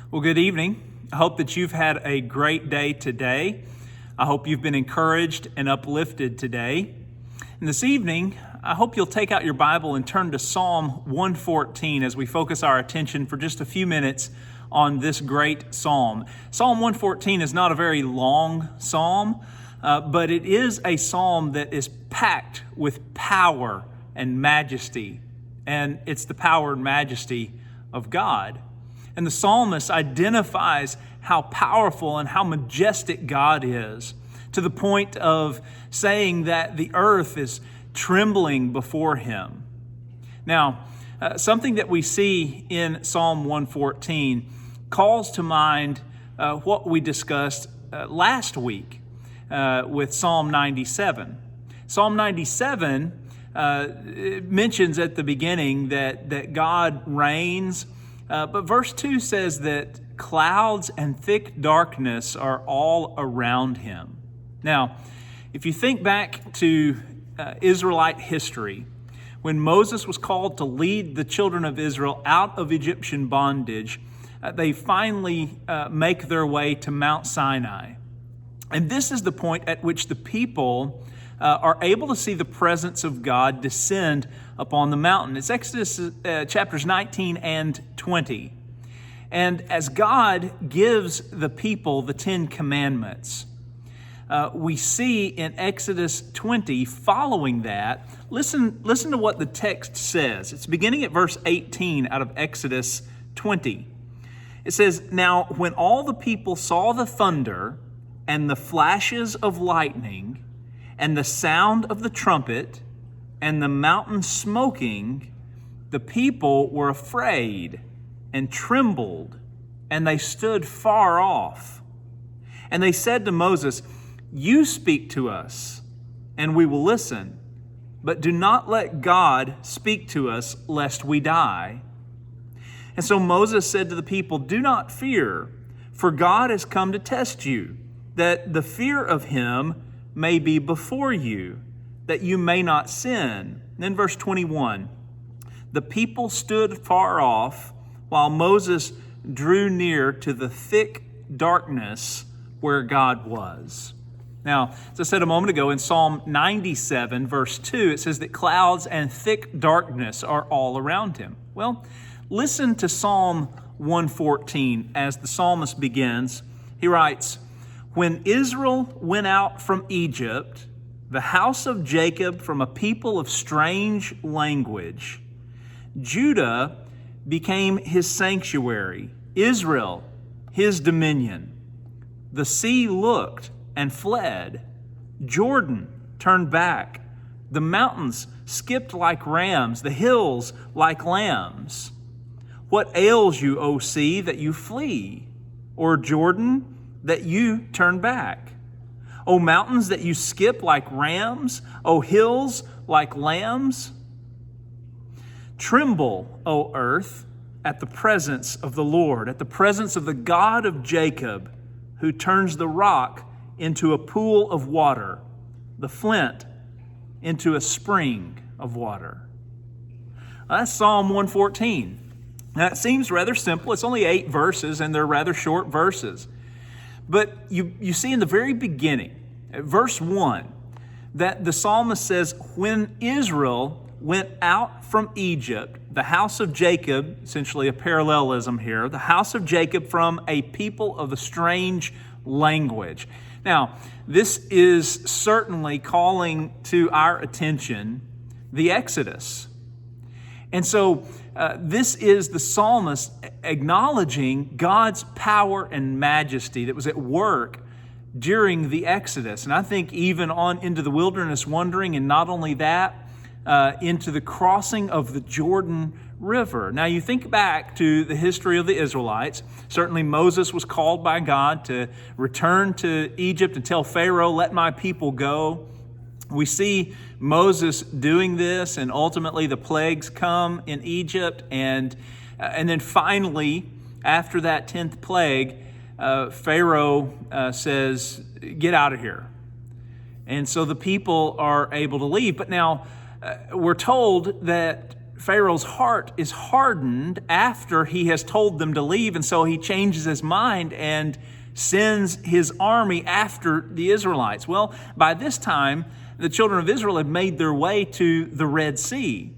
Well, good evening. I hope that you've had a great day today. I hope you've been encouraged and uplifted today. And this evening, I hope you'll take out your Bible and turn to Psalm 114 as we focus our attention for just a few minutes on this great psalm. Psalm 114 is not a very long psalm, but it is a psalm that is packed with power and majesty. And it's the power and majesty of God. And the psalmist identifies how powerful and how majestic God is, to the point of saying that the earth is trembling before him. Now, something that we see in Psalm 114 calls to mind what we discussed last week with Psalm 97. Psalm 97 mentions at the beginning that God reigns. But verse 2 says that clouds and thick darkness are all around him. Now, if you think back to Israelite history, when Moses was called to lead the children of Israel out of Egyptian bondage, they finally make their way to Mount Sinai. And this is the point at which the people are able to see the presence of God descend upon the mountain. It's Exodus chapters 19 and 20. And as God gives the people the 10 commandments, we see in Exodus 20, following that, listen to what the text says. It's beginning at verse 18 out of Exodus 20. It says, "Now when all the people saw the thunder and the flashes of lightning and the sound of the trumpet and the mountain smoking, the people were afraid and trembled, and they stood far off. And they said to Moses, 'You speak to us, and we will listen, but do not let God speak to us, lest we die.' And so Moses said to the people, 'Do not fear, for God has come to test you, that the fear of him may be before you, that you may not sin.'" Then verse 21, "The people stood far off, while Moses drew near to the thick darkness where God was." Now, as I said a moment ago, in Psalm 97, verse 2, it says that clouds and thick darkness are all around him. Well, listen to Psalm 114 as the psalmist begins. He writes, "When Israel went out from Egypt, the house of Jacob from a people of strange language, Judah became his sanctuary, Israel his dominion. The sea looked and fled. Jordan turned back. The mountains skipped like rams, the hills like lambs. What ails you, O sea, that you flee? Or Jordan, that you turn back? O mountains, that you skip like rams? O hills, like lambs? Tremble, O earth, at the presence of the Lord, at the presence of the God of Jacob, who turns the rock into a pool of water, the flint into a spring of water." That's Psalm 114. Now, it seems rather simple. It's only 8 verses, and they're rather short verses. But you see in the very beginning, at verse 1, that the psalmist says, when Israel went out from Egypt, the house of Jacob, essentially a parallelism here, the house of Jacob from a people of a strange language. Now, this is certainly calling to our attention the Exodus. And so this is the psalmist acknowledging God's power and majesty that was at work during the Exodus. And I think even on into the wilderness wandering, and not only that, into the crossing of the Jordan River. Now you think back to the history of the Israelites. Certainly Moses was called by God to return to Egypt and tell Pharaoh, "Let my people go." We see Moses doing this, and ultimately the plagues come in Egypt, and then finally, after that 10th plague, Pharaoh says, "Get out of here." And so the people are able to leave. But now we're told that Pharaoh's heart is hardened after he has told them to leave, and so he changes his mind and sends his army after the Israelites. Well, by this time, the children of Israel have made their way to the Red Sea.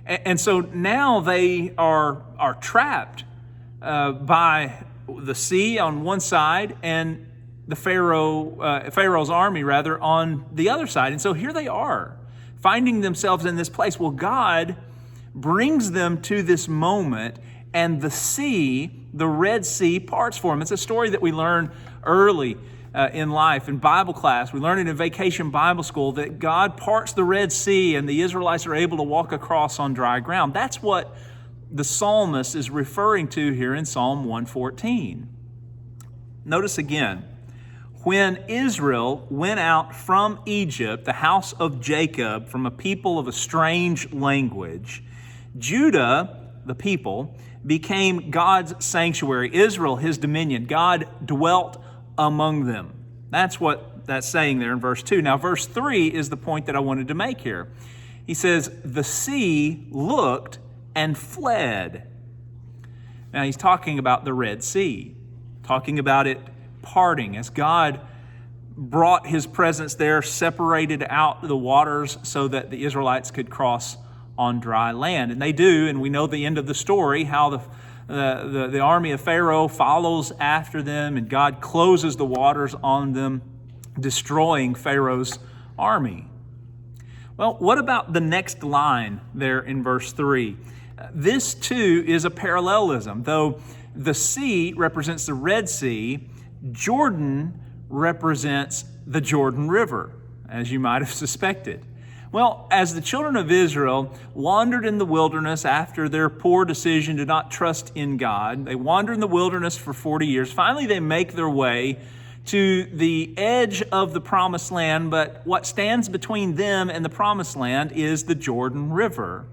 And so now they are trapped by the sea on one side and the Pharaoh's army, on the other side. And so here they are, finding themselves in this place. Well, God brings them to this moment, and the sea, the Red Sea, parts for them. It's a story that we learn early in life, in Bible class. We learn it in Vacation Bible School, that God parts the Red Sea and the Israelites are able to walk across on dry ground. That's what the psalmist is referring to here in Psalm 114. Notice again, when Israel went out from Egypt, the house of Jacob, from a people of a strange language, Judah, the people, became God's sanctuary, Israel his dominion. God dwelt among them. That's what that's saying there in verse 2. Now, verse 3 is the point that I wanted to make here. He says, the sea looked and fled. Now, he's talking about the Red Sea, talking about it parting as God brought his presence there, separated out the waters so that the Israelites could cross on dry land. And they do, and we know the end of the story, how the army of Pharaoh follows after them, and God closes the waters on them, destroying Pharaoh's army. Well, what about the next line there in verse 3? This too is a parallelism. Though the sea represents the Red Sea, Jordan represents the Jordan River, as you might have suspected. Well, as the children of Israel wandered in the wilderness after their poor decision to not trust in God, they wander in the wilderness for 40 years. Finally, they make their way to the edge of the Promised Land, but what stands between them and the Promised Land is the Jordan River.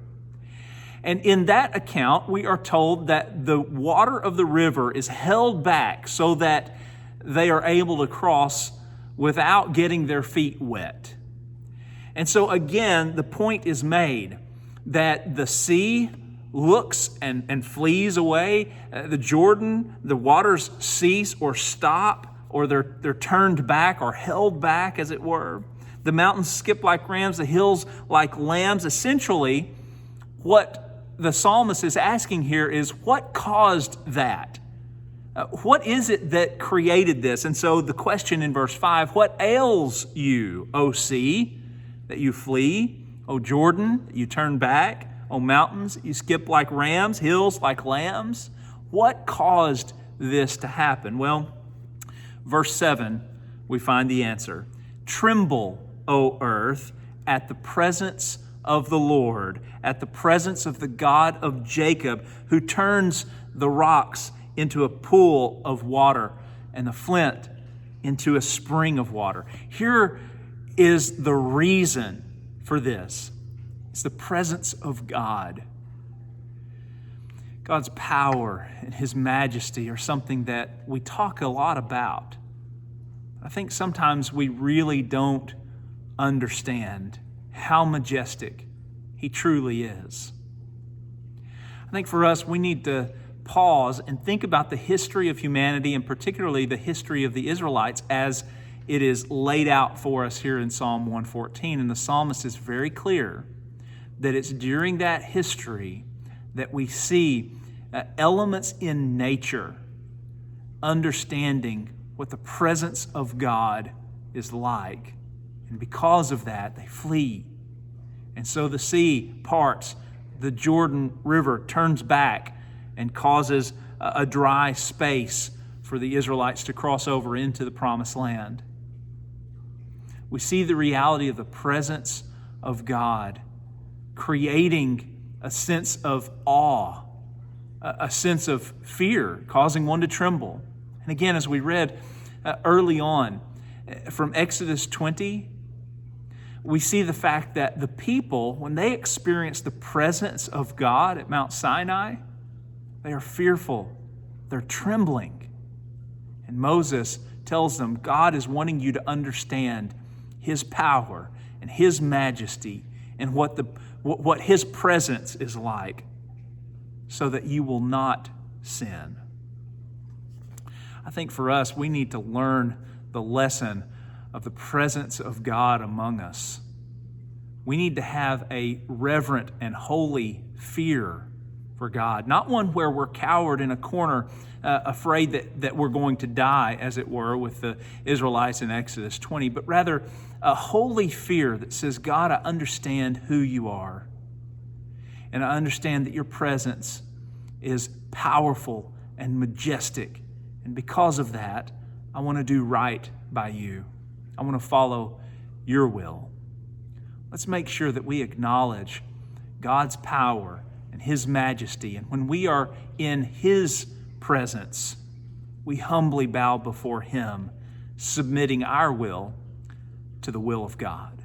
And in that account, we are told that the water of the river is held back so that they are able to cross without getting their feet wet. And so again, the point is made that the sea looks and flees away. The Jordan, the waters cease or stop, or they're turned back or held back, as it were. The mountains skip like rams, the hills like lambs. Essentially, what the psalmist is asking here is, what caused that? What is it that created this? And so the question in verse 5, what ails you, O sea, that you flee? O Jordan, that you turn back? O mountains, that you skip like rams, hills like lambs? What caused this to happen? Well, verse 7, we find the answer. Tremble, O earth, at the presence of the Lord, at the presence of the God of Jacob, who turns the rocks into a pool of water and the flint into a spring of water. Here is the reason for this. It's the presence of God. God's power and his majesty are something that we talk a lot about. I think sometimes we really don't understand how majestic he truly is. I think for us, we need to pause and think about the history of humanity, and particularly the history of the Israelites as it is laid out for us here in Psalm 114. And the psalmist is very clear that it's during that history that we see elements in nature understanding what the presence of God is like. And because of that, they flee. And so the sea parts, the Jordan River turns back and causes a dry space for the Israelites to cross over into the Promised Land. We see the reality of the presence of God creating a sense of awe, a sense of fear, causing one to tremble. And again, as we read early on from Exodus 20, we see the fact that the people, when they experience the presence of God at Mount Sinai, they are fearful, they're trembling. And Moses tells them, God is wanting you to understand his power and his majesty and what His presence is like, so that you will not sin. I think for us, we need to learn the lesson of the presence of God among us. We need to have a reverent and holy fear for God, not one where we're cowered in a corner, afraid that we're going to die, as it were, with the Israelites in Exodus 20, but rather a holy fear that says, God, I understand who you are, and I understand that your presence is powerful and majestic, and because of that, I want to do right by you. I want to follow your will. Let's make sure that we acknowledge God's power and His majesty, and when we are in His presence, we humbly bow before Him, submitting our will to the will of God.